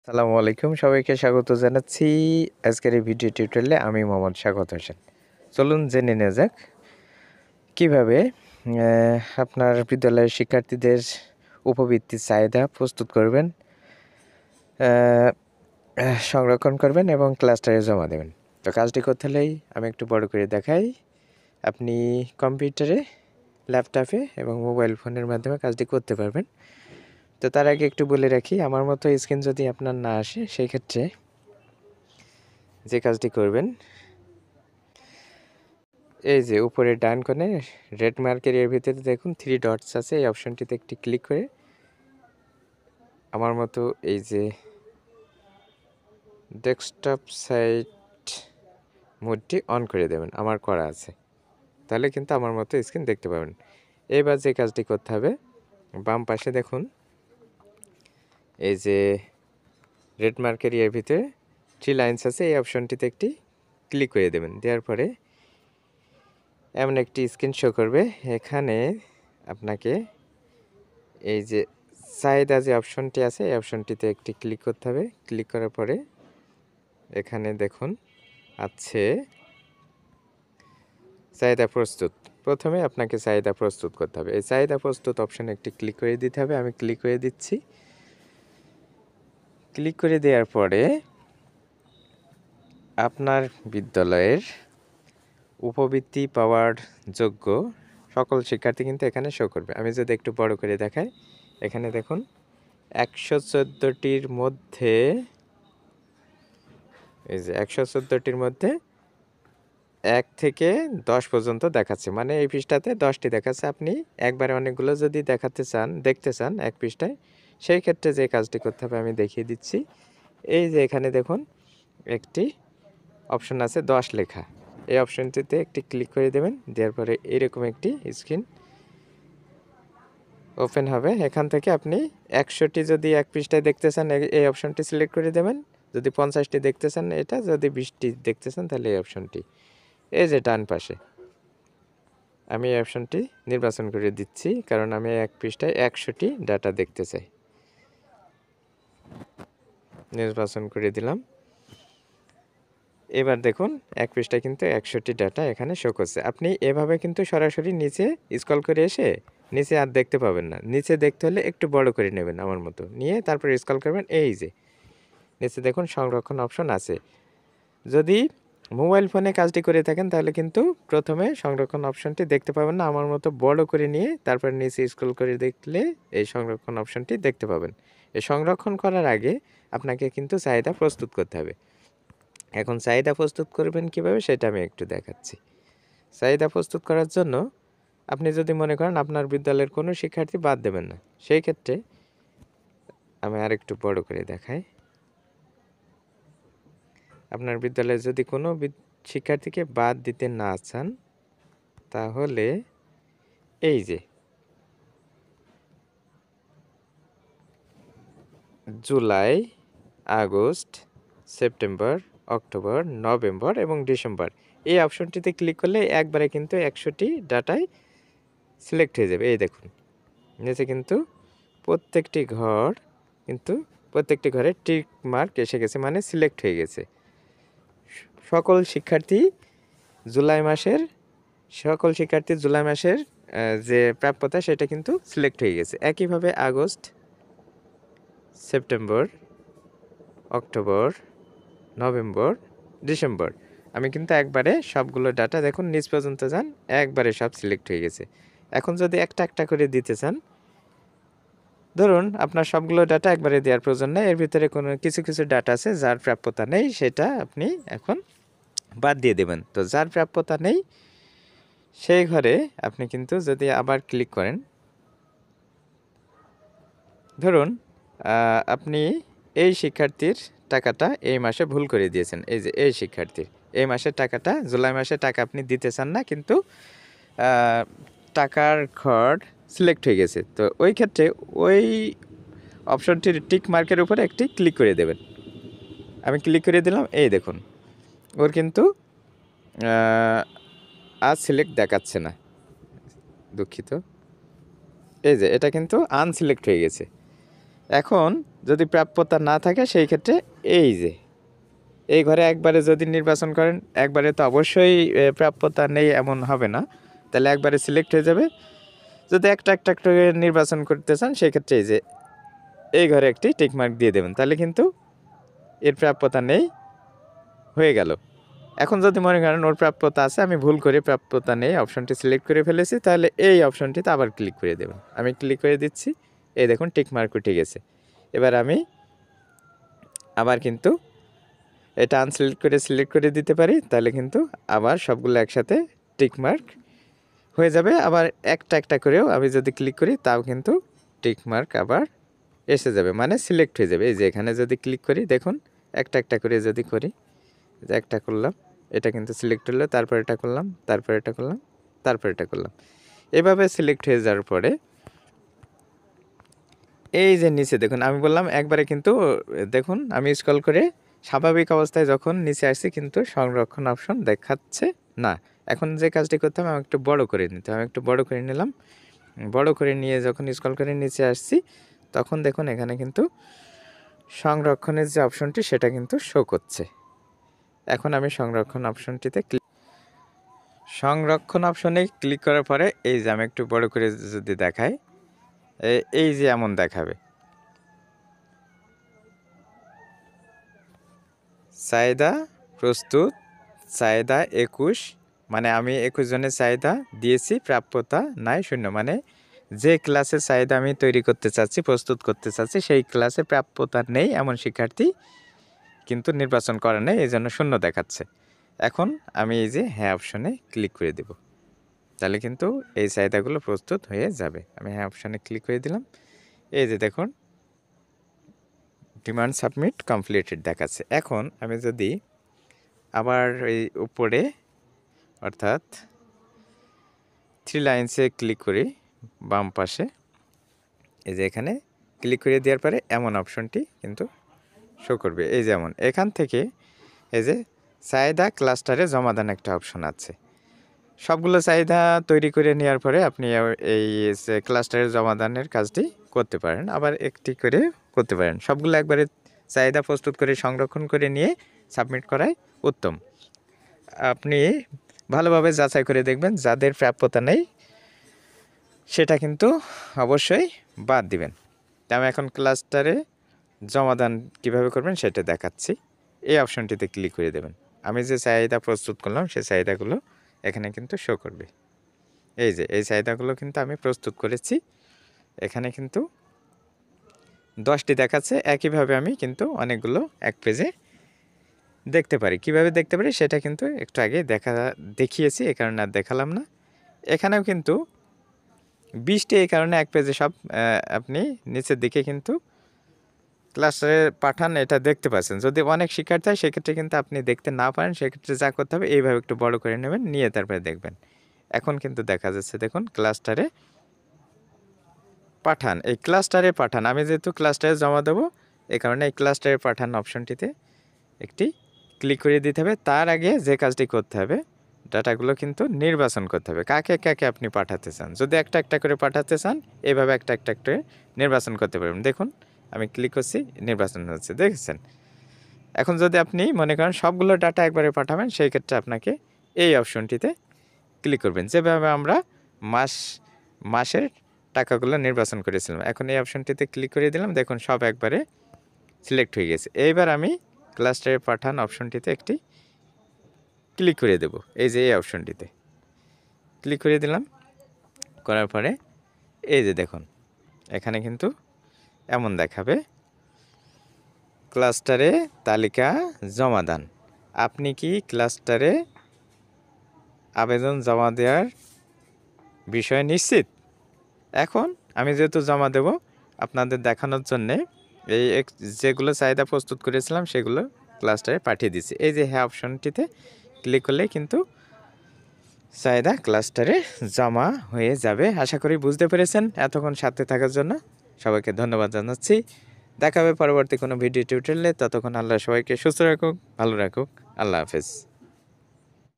আসসালামু আলাইকুম, সবাইকে স্বাগত জানাচ্ছি আজকের এই ভিডিও টিউটোরিয়ালে। আমি মোহাম্মদ স্বাগত হোসেন। চলুন জেনে নেওয়া যাক কীভাবে আপনার বিদ্যালয়ের শিক্ষার্থীদের উপবৃত্তির চাহিদা প্রস্তুত করবেন, সংরক্ষণ করবেন এবং ক্লাস্টারে জমা দেবেন। তো কাজটি করতে হলেই আমি একটু বড় করে দেখাই। আপনি কম্পিউটারে, ল্যাপটপে এবং মোবাইল ফোনের মাধ্যমে কাজটি করতে পারবেন। তো তার আগে একটু বলে রাখি, আমার মতো স্ক্রিন যদি আপনার না আসে সেই ক্ষেত্রে যে কাজটি করবেন, এই যে উপরে ডান কোণে রেড মার্কের এর ভিতরে দেখুন 3 ডটস আছে, এই অপশনটিতে একটি ক্লিক করে আমার মতো এই যে ডেস্কটপ সাইট মোডটি অন করে দেবেন। আমার করা আছে, তাহলে কিন্তু আমার মতো স্ক্রিন দেখতে পাবেন। এবার যে কাজটি করতে হবে, বাম পাশে দেখুন এই যে রেড মার্কের এর ভিতরে 3 লাইনস আছে, এই অপশনটিতে একটি ক্লিক করে দেবেন। দেওয়ার পরে এমন একটি স্ক্রিন শো করবে। এখানে আপনাকে এই যে চাহিদা যে অপশনটি আছে, এই অপশনটিতে একটি ক্লিক করতে হবে। ক্লিক করার পরে এখানে দেখুন আছে চাহিদা প্রস্তুত। প্রথমে আপনাকে চাহিদা প্রস্তুত করতে হবে। এই চাহিদা প্রস্তুত অপশনে একটি ক্লিক করে দিতে হবে। আমি ক্লিক করে দিচ্ছি। ক্লিক করে দেওয়ার পরে আপনার বিদ্যালয়ের উপবৃত্তি পাওয়ার যোগ্য সকল শিক্ষার্থী কিন্তু এখানে শো করবে। আমি যদি একটু বড় করে দেখাই, এখানে দেখুন 114টির মধ্যে, এই যে 114টির মধ্যে 1 থেকে 10 পর্যন্ত দেখাচ্ছে। মানে এই পৃষ্ঠাতে 10টি দেখাচ্ছে। আপনি একবারে অনেকগুলো যদি দেখতে চান এক পৃষ্ঠায়, সেই ক্ষেত্রে যে কাজটি করতে হবে আমি দেখিয়ে দিচ্ছি। এই যে এখানে দেখুন একটি অপশন আছে 10 লেখা, এই অপশনটিতে একটি ক্লিক করে দেবেন। দেওয়ার পরে এরকম একটি স্ক্রিন ওপেন হবে। এখান থেকে আপনি 100টি যদি এক পৃষ্ঠায় দেখতে চান এই অপশনটি সিলেক্ট করে দেবেন। যদি 50টি দেখতে চান এটা, যদি 20টি দেখতে চান তাহলে এই অপশনটি। এই যে ডান পাশে আমি এই অপশনটি নির্বাচন করে দিচ্ছি, কারণ আমি এক পৃষ্ঠায় 100টি ডাটা দেখতে চাই। নির্বাচন করে দিলাম। এবার দেখুন এক পৃষ্ঠায় কিন্তু 100টি ডাটা এখানে শো করছে। আপনি এভাবে কিন্তু সরাসরি নিচে স্ক্রল করে এসে নিচে আর দেখতে পাবেন না। নিচে দেখতে হলে একটু বড় করে নেবেন আমার মতো, নিয়ে তারপর স্ক্রল করবেন। এই যে নিচে দেখুন সংরক্ষণ অপশন আছে। যদি মোবাইল ফোনে কাজটি করে থাকেন তাহলে কিন্তু প্রথমে সংরক্ষণ অপশনটি দেখতে পাবেন না। আমার মতো বড় করে নিয়ে তারপর নিচে স্ক্রল করে দেখলে এই সংরক্ষণ অপশনটি দেখতে পাবেন। এই সংরক্ষণ করার আগে আপনাকে কিন্তু চাহিদা প্রস্তুত করতে হবে। এখন চাহিদা প্রস্তুত করবেন কিভাবে সেটা আমি একটু দেখাচ্ছি। চাহিদা প্রস্তুত করার জন্য আপনি যদি মনে করেন আপনার বিদ্যালয়ের কোনো শিক্ষার্থী বাদ দেবেন না, সেই ক্ষেত্রে আমি আরেকটু বড় করে দেখাই। আপনার বিদ্যালয়ে যদি কোনো শিক্ষার্থীকে বাদ দিতে না চান, তাহলে এই যে July, August, September, October, November এবং ডিসেম্বর, এই অপশনটিতে ক্লিক করলে একবারে কিন্তু 100টি ডাটাই সিলেক্ট হয়ে যাবে। এই দেখুন নিচে কিন্তু প্রত্যেকটি ঘরে টিক মার্ক এসে গেছে, মানে সিলেক্ট হয়ে গেছে। সকল শিক্ষার্থী জুলাই মাসের যে প্রাপ্যতা সেটা কিন্তু সিলেক্ট হয়ে গেছে। একইভাবে August, September, October, November, December, আমি কিন্তু একবারে সবগুলো ডাটা দেখুন নিচ পর্যন্ত যান, একবারে সব সিলেক্ট হয়ে গেছে। এখন যদি একটা একটা করে দিতে চান, ধরুন আপনার সবগুলো ডাটা একবারে দেওয়ার প্রয়োজন নেই, এর ভিতরে কোনো কিছু ডাটা আছে যার প্রাপ্যতা নেই, সেটা আপনি এখন বাদ দিয়ে দেবেন। তো যার প্রাপ্যতা নেই সেই ঘরে আপনি কিন্তু যদি আবার ক্লিক করেন, ধরুন আপনি এই শিক্ষার্থীর টাকাটা এই মাসে ভুল করে দিয়েছেন। এই যে এই শিক্ষার্থীর এই মাসের টাকাটা, জুলাই মাসের টাকা আপনি দিতে চান না, কিন্তু টাকার ঘর সিলেক্ট হয়ে গেছে। তো ওই ক্ষেত্রে ওই অপশনটির টিক মার্কের উপরে একটি ক্লিক করে দেবেন। আমি ক্লিক করে দিলাম। এই দেখুন ওর কিন্তু আজ সিলেক্ট দেখাচ্ছে না, দুঃখিত। এই যে এটা কিন্তু আনসিলেক্ট হয়ে গেছে। এখন যদি প্রাপ্যতা না থাকে সেই ক্ষেত্রে এই যে এই ঘরে একবারে যদি নির্বাচন করেন, একবারে তো অবশ্যই প্রাপ্যতা নেই এমন হবে না, তাহলে একবারে সিলেক্ট হয়ে যাবে। যদি একটা একটা করে নির্বাচন করতে চান সেক্ষেত্রে এই যে এই ঘরে একটি টিকমার্ক দিয়ে দেবেন, তাহলে কিন্তু এর প্রাপ্যতা নেই হয়ে গেল। এখন যদি মনে করেন ওর প্রাপ্যতা আছে, আমি ভুল করে প্রাপ্যতা নেই অপশনটি সিলেক্ট করে ফেলেছি, তাহলে এই অপশনটিতে আবার ক্লিক করে দেবেন। আমি ক্লিক করে দিচ্ছি, এই দেখুন টিকমার্ক উঠে গেছে। এবার আমি আবার কিন্তু এটা আনসিলেক্ট করে সিলেক্ট করে দিতে পারি, তাহলে কিন্তু আবার সবগুলো একসাথে টিকমার্ক হয়ে যাবে। আবার একটা একটা করেও আমি যদি ক্লিক করি তাও কিন্তু টিকমার্ক আবার এসে যাবে, মানে সিলেক্ট হয়ে যাবে। এই যে এখানে যদি ক্লিক করি দেখুন একটা একটা করে যদি করি, যে একটা করলাম এটা কিন্তু সিলেক্ট হলো, তারপর এটা করলাম, তারপর এটা করলাম, তারপর এটা করলাম, এভাবে সিলেক্ট হয়ে যাওয়ার পরে এই যে নিচে দেখুন আমি বললাম একবারে কিন্তু দেখুন আমি স্ক্রল করে স্বাভাবিক অবস্থায় যখন নিচে আসছি কিন্তু সংরক্ষণ অপশন দেখাচ্ছে না। এখন যে কাজটি করতে হবে আমি একটু বড় করে নিতে, আমি একটু বড় করে নিলাম। বড় করে নিয়ে যখন স্ক্রল করে নিচে আসছি তখন দেখুন এখানে কিন্তু সংরক্ষণের যে অপশনটি সেটা কিন্তু শো করছে। এখন আমি সংরক্ষণ অপশনটিতে সংরক্ষণ অপশনে ক্লিক করার পরে এই যে আমি একটু বড় করে যদি দেখাই, এই যে এমন দেখাবে চাহিদা প্রস্তুত, চাহিদা 21, মানে আমি 21 জনের চাহিদা দিয়েছি, প্রাপ্যতা নাই 0, মানে যে ক্লাসের চাহিদা আমি তৈরি করতে চাচ্ছি, প্রস্তুত করতে চাচ্ছি সেই ক্লাসে প্রাপ্যতা নেই এমন শিক্ষার্থী কিন্তু নির্বাচন করা নেই, এই জন্য 0 দেখাচ্ছে। এখন আমি এই যে হ্যাঁ অপশনে ক্লিক করে দেব, তাহলে কিন্তু এই চাহিদাগুলো প্রস্তুত হয়ে যাবে। আমি হ্যাঁ অপশনে ক্লিক করে দিলাম, এই যে দেখুন ডিমান্ড সাবমিট কমপ্লিটেড দেখাচ্ছে। এখন আমি যদি আবার এই উপরে অর্থাৎ 3 লাইনসে ক্লিক করি বাম পাশে, এই যে এখানে ক্লিক করে দেওয়ার পরে এমন অপশনটি কিন্তু শো করবে। এই যেমন এখান থেকে এই যে চাহিদা ক্লাস্টারে জমাদান একটা অপশন আছে, সবগুলো চাহিদা তৈরি করে নেওয়ার পরে আপনি এই ক্লাস্টারের জমাদানের কাজটি করতে পারেন, আবার একটি করে করতে পারেন। সবগুলো একবারে চাহিদা প্রস্তুত করে সংরক্ষণ করে নিয়ে সাবমিট করাই উত্তম। আপনি ভালোভাবে যাচাই করে দেখবেন, যাদের প্রাপ্যতা নেই সেটা কিন্তু অবশ্যই বাদ দিবেন। আমি এখন ক্লাস্টারে জমাদান কিভাবে করবেন সেটা দেখাচ্ছি। এই অপশনটিতে ক্লিক করে দেবেন, আমি যে চাহিদা প্রস্তুত করলাম সেই চাহিদাগুলো এখানে কিন্তু শো করবে। এই যে এই চাহিদাগুলো কিন্তু আমি প্রস্তুত করেছি, এখানে কিন্তু 10টি দেখাচ্ছে। একইভাবে আমি কিন্তু অনেকগুলো এক পেজে দেখতে পারি। কিভাবে দেখতে পারি সেটা কিন্তু একটু আগে দেখিয়েছি, এই কারণে আর দেখালাম না। এখানেও কিন্তু 20টি, এই কারণে এক পেজে সব আপনি নিচের দিকে কিন্তু ক্লাসে পাঠান এটা দেখতে পাচ্ছেন। যদি অনেক শিক্ষার্থী হয় সেক্ষেত্রে কিন্তু আপনি দেখতে না পারেন, সেক্ষেত্রে যা করতে হবে এইভাবে একটু বড় করে নেবেন, নিয়ে তারপরে দেখবেন। এখন কিন্তু দেখা যাচ্ছে দেখুন ক্লাস্টারে পাঠান, এই ক্লাস্টারে পাঠান, আমি যেহেতু ক্লাস্টারে জমা দেবো এই কারণে এই ক্লাস্টারে পাঠান অপশনটিতে একটি ক্লিক করে দিতে হবে। তার আগে যে কাজটি করতে হবে ডাটাগুলো কিন্তু নির্বাচন করতে হবে, কাকে কাকে আপনি পাঠাতে চান। যদি একটা একটা করে পাঠাতে চান এইভাবে একটা একটা করে নির্বাচন করতে পারবেন। দেখুন আমি ক্লিক করছি, নির্বাচন হচ্ছে, দেখেছেন। এখন যদি আপনি মনে করেন সবগুলো ডাটা একবারে পাঠাবেন সেই ক্ষেত্রে আপনাকে এই অপশনটিতে ক্লিক করবেন, যেভাবে আমরা মাসের টাকাগুলো নির্বাচন করেছিলাম। এখন এই অপশনটিতে ক্লিক করে দিলাম, দেখুন সব একবারে সিলেক্ট হয়ে গেছে। এইবার আমি ক্লাস্টারে পাঠান অপশনটিতে একটি ক্লিক করে দেব, এই যে এই অপশনটিতে ক্লিক করে দিলাম। করার পরে এই যে দেখুন এখানে কিন্তু এমন দেখাবে ক্লাস্টারে তালিকা জমাদান, আপনি কি ক্লাস্টারে আবেদন জমা দেওয়ার বিষয়ে নিশ্চিত? এখন আমি যেহেতু জমা দেব আপনাদের দেখানোর জন্যে এই যেগুলো চাহিদা প্রস্তুত করেছিলাম সেগুলো ক্লাস্টারে পাঠিয়ে দিচ্ছি। এই যে হ্যাঁ অপশনটিতে ক্লিক করলেই কিন্তু চাহিদা ক্লাস্টারে জমা হয়ে যাবে। আশা করি বুঝতে পেরেছেন। এতক্ষণ সাথে থাকার জন্য সবাইকে ধন্যবাদ জানাচ্ছি। দেখা হবে পরবর্তী কোনো ভিডিও টিউটোরিয়ালে। ততক্ষণ আল্লাহ সবাইকে সুস্থ রাখুক, ভালো রাখুক। আল্লাহ হাফেজ।